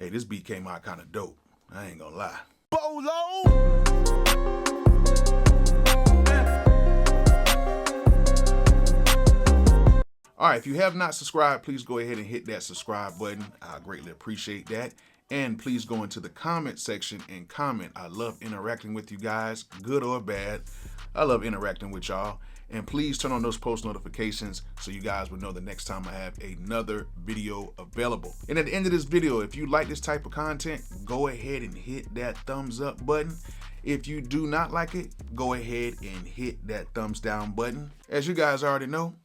Hey, this beat came out kind of dope. I ain't gonna lie. Bolo! All right, if you have not subscribed, please go ahead and hit that subscribe button. I greatly appreciate that. And please go into the comment section and comment. I love interacting with you guys, good or bad. I love interacting with y'all. And please turn on those post notifications so you guys will know the next time I have another video available. And at the end of this video, if you like this type of content, go ahead and hit that thumbs up button. If you do not like it, go ahead and hit that thumbs down button. As you guys already know,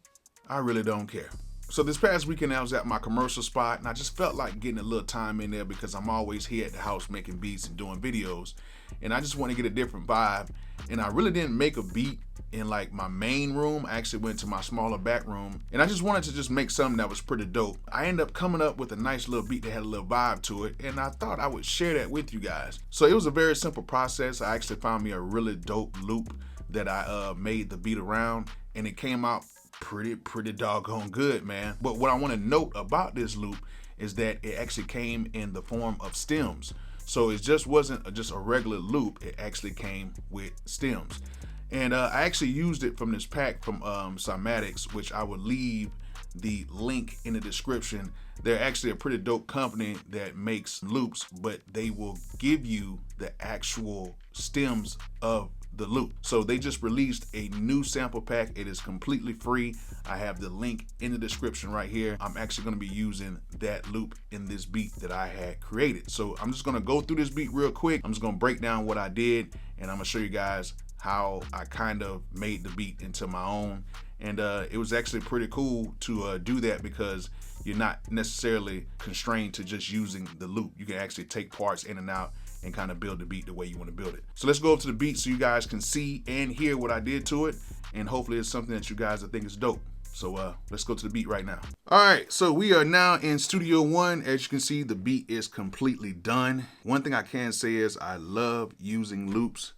I really don't care. So this past weekend I was at my commercial spot and I just felt like getting a little time in there because I'm always here at the house making beats and doing videos. And I just want to get a different vibe. And I really didn't make a beat in like my main room. I actually went to my smaller back room and I just wanted to just make something that was pretty dope. I ended up coming up with a nice little beat that had a little vibe to it, and I thought I would share that with you guys. So it was a very simple process. I actually found me a really dope loop that I made the beat around, and it came out pretty doggone good, man. But what I want to note about this loop is that it actually came in the form of stems. So it just wasn't just a regular loop, it actually came with stems. And I actually used it from this pack from Cymatics, which I will leave the link in the description. They're actually a pretty dope company that makes loops, but they will give you the actual stems of the loop. So they just released a new sample pack. It is completely free. I have the link in the description right here. I'm actually going to be using that loop in this beat that I had created. So I'm just going to go through this beat real quick. I'm just going to break down what I did, and I'm going to show you guys how I kind of made the beat into my own. And it was actually pretty cool to do that because you're not necessarily constrained to just using the loop. You can actually take parts in and out and kind of build the beat the way you want to build it. So let's go up to the beat so you guys can see and hear what I did to it, and hopefully it's something that you guys think is dope. So let's go to the beat right now. All right, so we are now in Studio One. As you can see, the beat is completely done. One thing I can say is I love using loops,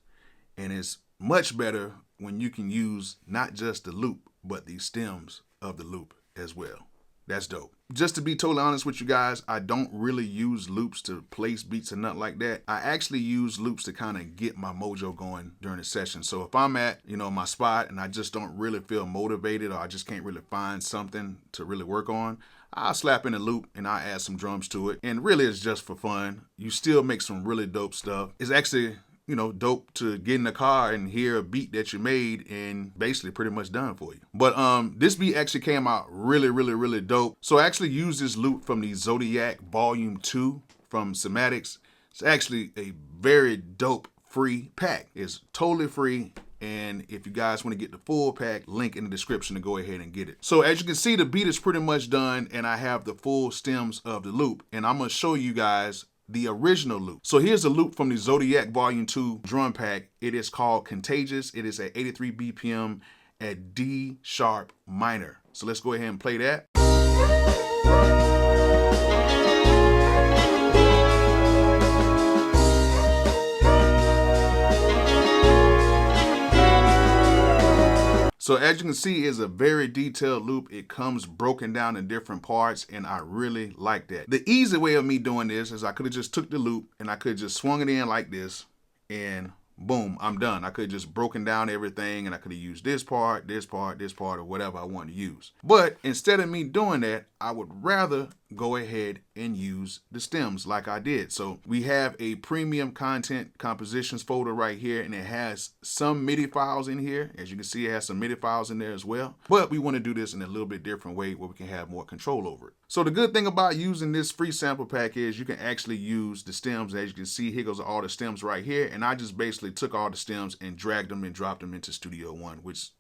and it's much better when you can use not just the loop, but the stems of the loop as well. That's dope. Just to be totally honest with you guys, I don't really use loops to place beats or nothing like that. I actually use loops to kind of get my mojo going during the session. So if I'm at, my spot and I just don't really feel motivated, or I just can't really find something to really work on, I'll slap in a loop and I'll add some drums to it. And really it's just for fun. You still make some really dope stuff. It's actually dope to get in the car and hear a beat that you made and basically pretty much done for you. But this beat actually came out really dope. So I actually used this loop from the Zodiac Volume 2 from Cymatics. It's actually a very dope free pack. It's totally free. And if you guys want to get the full pack, link in the description to go ahead and get it. So as you can see, the beat is pretty much done and I have the full stems of the loop. And I'm going to show you guys the original loop. So here's a loop from the Zodiac Volume 2 drum pack. It is called Contagious. It is at 83 BPM at D sharp minor. So let's go ahead and play that. So as you can see, it's a very detailed loop. It comes broken down in different parts, and I really like that. The easy way of me doing this is I could have just took the loop and I could have just swung it in like this, and boom, I'm done. I could have just broken down everything and I could have used this part, or whatever I want to use. But instead of me doing that, I would rather go ahead and use the stems like I did. So we have a premium content compositions folder right here, and it has some MIDI files in here. As you can see, it has some MIDI files in there as well. But we want to do this in a little bit different way where we can have more control over it. So the good thing about using this free sample pack is you can actually use the stems. As you can see, here goes all the stems right here. And I just basically took all the stems and dragged them and dropped them into Studio One, which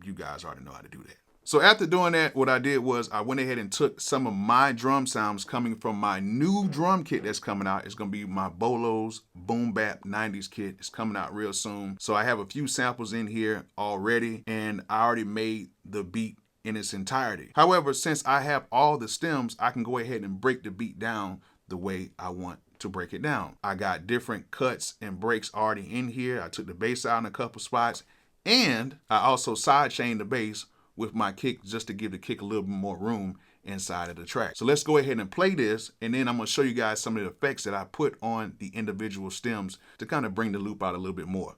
you guys already know how to do that. So after doing that, what I did was I went ahead and took some of my drum sounds coming from my new drum kit that's coming out. It's going to be my Bolo's Boom Bap 90s kit. It's coming out real soon. So I have a few samples in here already, and I already made the beat in its entirety. However, since I have all the stems, I can go ahead and break the beat down the way I want to break it down. I got different cuts and breaks already in here. I took the bass out in a couple spots, and I also sidechained the bass with my kick just to give the kick a little bit more room inside of the track. So let's go ahead and play this, and then I'm gonna show you guys some of the effects that I put on the individual stems to kind of bring the loop out a little bit more.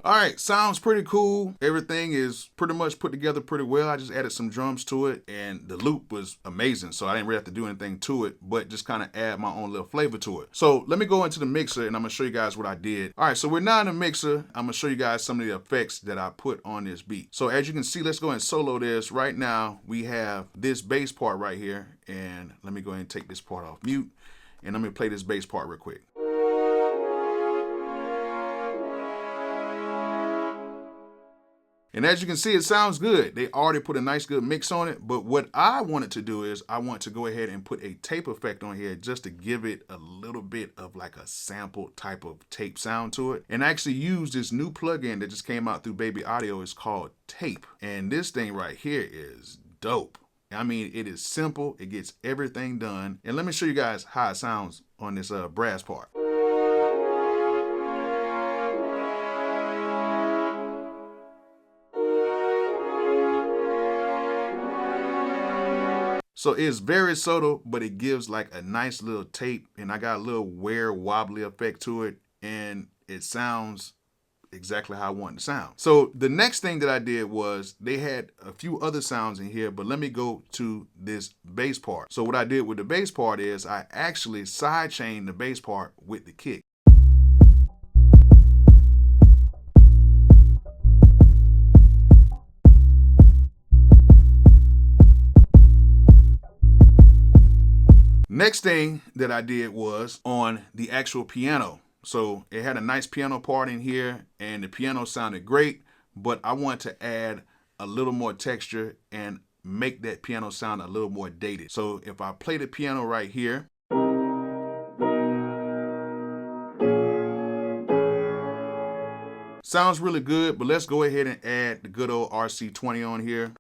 Alright, sounds pretty cool. Everything is pretty much put together pretty well. I just added some drums to it, and the loop was amazing, so I didn't really have to do anything to it, but just kind of add my own little flavor to it. So let me go into the mixer, and I'm going to show you guys what I did. Alright, so we're now in the mixer. I'm going to show you guys some of the effects that I put on this beat. So as you can see, let's go and solo this. Right now, we have this bass part right here, and let me go ahead and take this part off mute, and let me play this bass part real quick. And as you can see, it sounds good. They already put a nice good mix on it, but what I wanted to do is I want to go ahead and put a tape effect on here just to give it a little bit of like a sample type of tape sound to it. And I actually used this new plugin that just came out through Baby Audio. It's called Tape. And this thing right here is dope. I mean, it is simple. It gets everything done. And let me show you guys how it sounds on this brass part. So it's very subtle, but it gives like a nice little tape, and I got a little weird wobbly effect to it, and it sounds exactly how I want it to sound. So the next thing that I did was they had a few other sounds in here, but let me go to this bass part. So what I did with the bass part is I actually sidechained the bass part with the kick. Next thing that I did was on the actual piano. So it had a nice piano part in here, and the piano sounded great, but I want to add a little more texture and make that piano sound a little more dated. So if I play the piano right here, sounds really good, but let's go ahead and add the good old RC20 on here.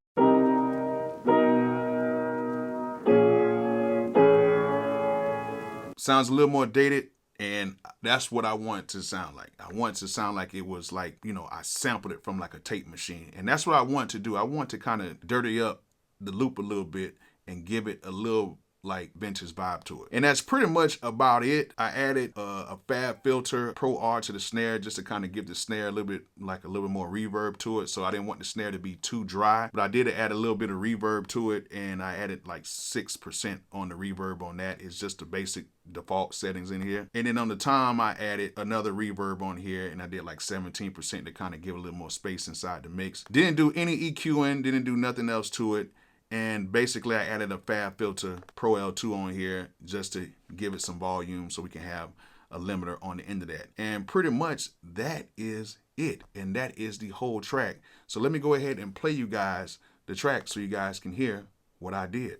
Sounds a little more dated, and that's what I want it to sound like. I want it to sound like it was like, you know, I sampled it from like a tape machine. And that's what I want to do. I want to kind of dirty up the loop a little bit and give it a little like vintage vibe to it. And that's pretty much about it. I added a Fab Filter Pro R to the snare just to kind of give the snare a little bit more reverb to it. So I didn't want the snare to be too dry, but I did add a little bit of reverb to it, and I added like 6% on the reverb on that. It's just the basic default settings in here. And then on the tom, I added another reverb on here, and I did like 17% to kind of give a little more space inside the mix. Didn't do any EQing, didn't do nothing else to it. And basically I added a Fab Filter Pro L2 on here just to give it some volume so we can have a limiter on the end of that. And pretty much that is it. And that is the whole track. So let me go ahead and play you guys the track so you guys can hear what I did.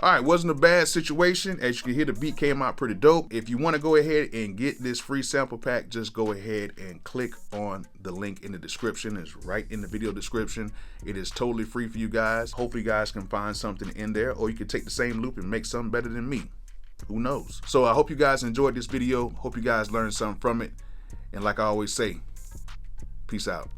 All right, wasn't a bad situation. As you can hear, the beat came out pretty dope. If you want to go ahead and get this free sample pack, just go ahead and click on the link in the description. It's right in the video description. It is totally free for you guys. Hopefully you guys can find something in there, or you can take the same loop and make something better than me. Who knows? So I hope you guys enjoyed this video. Hope you guys learned something from it. And like I always say, peace out.